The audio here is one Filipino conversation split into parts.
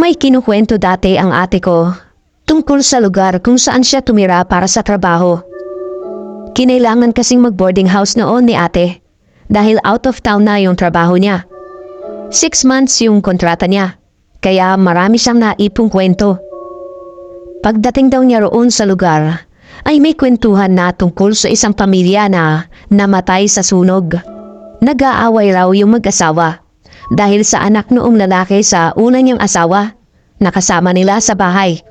May kinukwento dati ang ate ko tungkol sa lugar kung saan siya tumira para sa trabaho. Kinailangan kasing mag-boarding house noon ni ate dahil out of town na yung trabaho niya. 6 months yung kontrata niya, kaya marami siyang naipong kwento. Pagdating daw niya roon sa lugar, ay may kwentuhan na tungkol sa isang pamilya na namatay sa sunog. Nag-aaway raw yung mag-asawa dahil sa anak noong lalaki sa una niyang asawa na kasama nila sa bahay.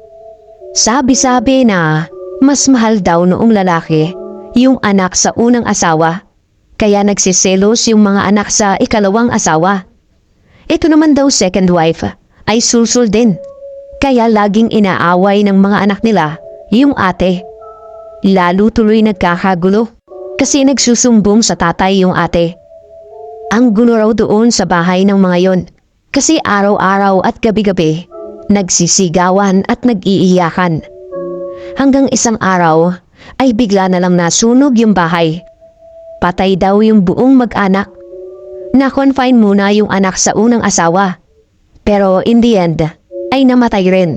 Sabi-sabi na mas mahal daw noong lalaki yung anak sa unang asawa, kaya nagsiselos yung mga anak sa ikalawang asawa. Ito naman daw second wife ay sulsul din, kaya laging inaaway ng mga anak nila yung ate. Lalo tuloy nagkakagulo kasi nagsusumbong sa tatay yung ate. Ang gulo raw doon sa bahay ng mga yon kasi araw-araw at gabi-gabi nagsisigawan at nag-iiyakan. Hanggang isang araw ay bigla na lang nasunog yung bahay. Patay daw yung buong mag-anak. Na-confine muna yung anak sa unang asawa. Pero in the end ay namatay rin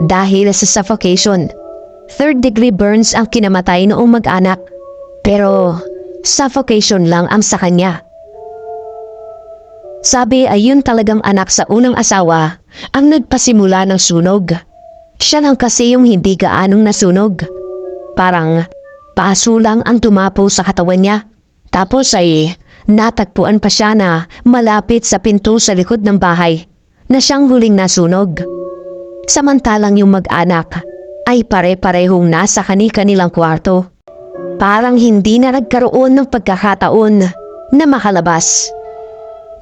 dahil sa suffocation. 3rd degree burns ang kinamatay noong mag-anak. Pero suffocation lang ang sa kanya. Sabi ay yun talagang anak sa unang asawa ang nagpasimula ng sunog. Siya lang kasi yung hindi gaanong nasunog. Parang paaso lang ang tumapo sa katawan niya. Tapos ay natagpuan pa siya na malapit sa pinto sa likod ng bahay na siyang huling nasunog. Samantalang yung mag-anak ay pare-parehong nasa kani-kanilang kwarto. Parang hindi na nagkaroon ng pagkakataon na makalabas.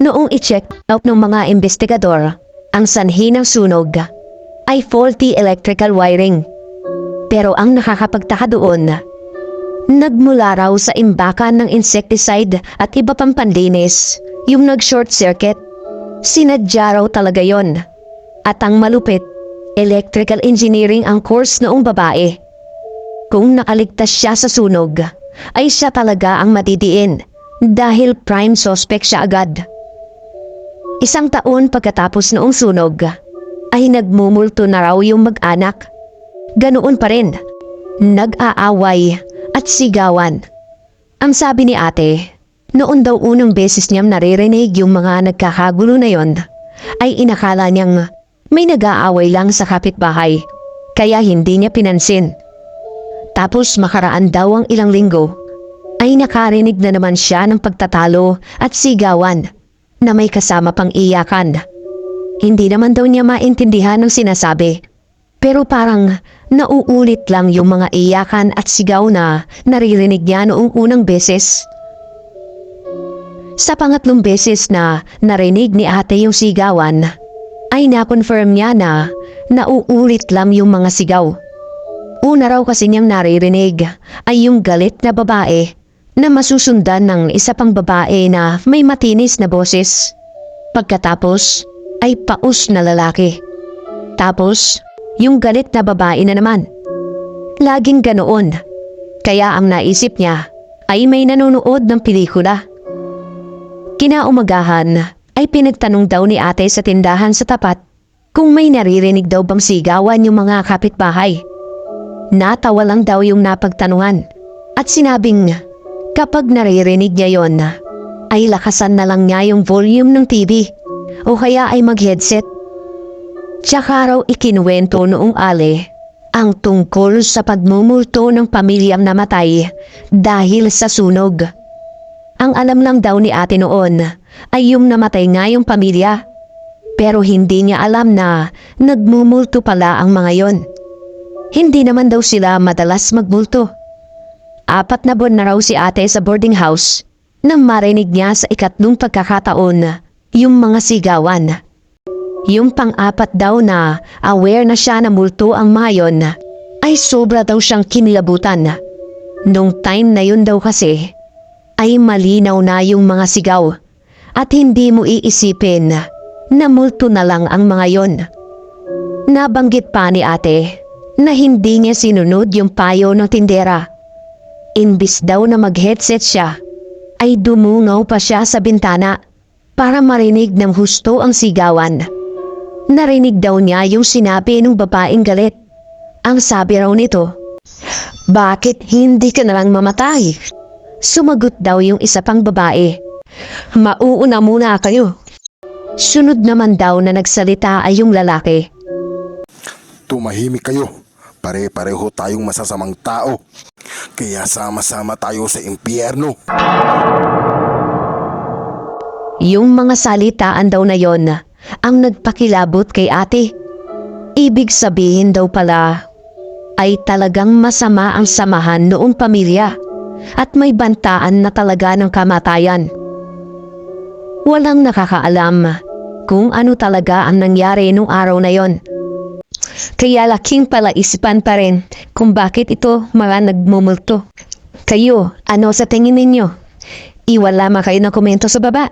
Noong i-check out ng mga investigador, ang sanhi ng sunog ay faulty electrical wiring. Pero ang nakakapagtaka doon, nagmula raw sa imbakan ng insecticide at iba pang panlinis yung nag-short circuit. Sinadya raw talaga yon. At ang malupit, electrical engineering ang course noong babae. Kung nakaligtas siya sa sunog, ay siya talaga ang matidiin dahil prime suspect siya agad. 1 taon pagkatapos noong sunog, ay nagmumulto na raw yung mag-anak. Ganoon pa rin, nag-aaway at sigawan. Ang sabi ni ate, noon daw unang beses niyang naririnig yung mga nagkakagulo na yon, ay inakala niyang may nag-aaway lang sa kapitbahay, kaya hindi niya pinansin. Tapos makaraan daw ang ilang linggo, ay nakarinig na naman siya ng pagtatalo at sigawan na may kasama pang iyakan. Hindi naman daw niya maintindihan ang sinasabi, pero parang nauulit lang yung mga iyakan at sigaw na naririnig niya noong unang beses. Sa pangatlong beses na narinig ni ate yung sigawan, ay na-confirm niya na nauulit lang yung mga sigaw. Una raw kasi niyang naririnig ay yung galit na babae na masusundan ng isa pang babae na may matinis na boses. Pagkatapos ay paus na lalaki. Tapos yung galit na babae na naman. Laging ganoon. Kaya ang naisip niya ay may nanonood ng pelikula. Kinaumagahan ay pinagtanong daw ni ate sa tindahan sa tapat kung may naririnig daw bang sigawan yung mga kapitbahay. Natawa lang daw yung napagtanungan at sinabing kapag naririnig niya yon, ay lakasan na lang niya yung volume ng TV o kaya ay mag-headset. Tsaka raw ikinuwento noong ale ang tungkol sa pagmumulto ng pamilyang namatay dahil sa sunog. Ang alam lang daw ni ate noon ay yung namatay nga yung pamilya, pero hindi niya alam na nagmumulto pala ang mga yon. Hindi naman daw sila madalas magmulto. 4 na buwan na raw si ate sa boarding house nang marinig niya sa ikatlong pagkakataon yung mga sigawan. Yung pang-4 daw na aware na siya na multo ang mga yon, ay sobra daw siyang kinilabutan. Nung time na yun daw kasi, ay malinaw na yung mga sigaw at hindi mo iisipin na multo na lang ang mga yon. Nabanggit pa ni ate na hindi niya sinunod yung payo ng tindera. Imbis daw na mag-headset siya, ay dumungaw pa siya sa bintana para marinig ng husto ang sigawan. Narinig daw niya yung sinabi ng babaeng galit. Ang sabi raw nito, "Bakit hindi ka nalang mamatay?" Sumagot daw yung isa pang babae, "Mauuna muna kayo." Sunod naman daw na nagsalita ay yung lalaki. Tumahimik kayo. Pare-pareho tayong masasamang tao. Kaya sama-sama tayo sa impyerno. Yung mga salitaan daw na yon ang nagpakilabot kay ate. Ibig sabihin daw pala ay talagang masama ang samahan noong pamilya at may bantaan na talaga ng kamatayan. Walang nakakaalam kung ano talaga ang nangyari nung araw na yon. Kaya laking palaisipan pa rin kung bakit ito mga nagmumulto. Kayo, ano sa tingin ninyo? Iwan lamang kayo ng komento sa baba.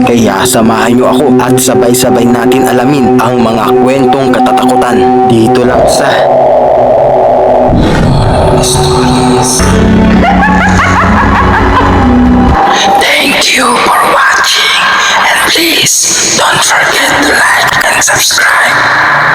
Kaya samahan niyo ako at sabay-sabay natin alamin ang mga kwentong katatakutan dito lang sa Stories. Thank you for watching and please don't forget to like and subscribe.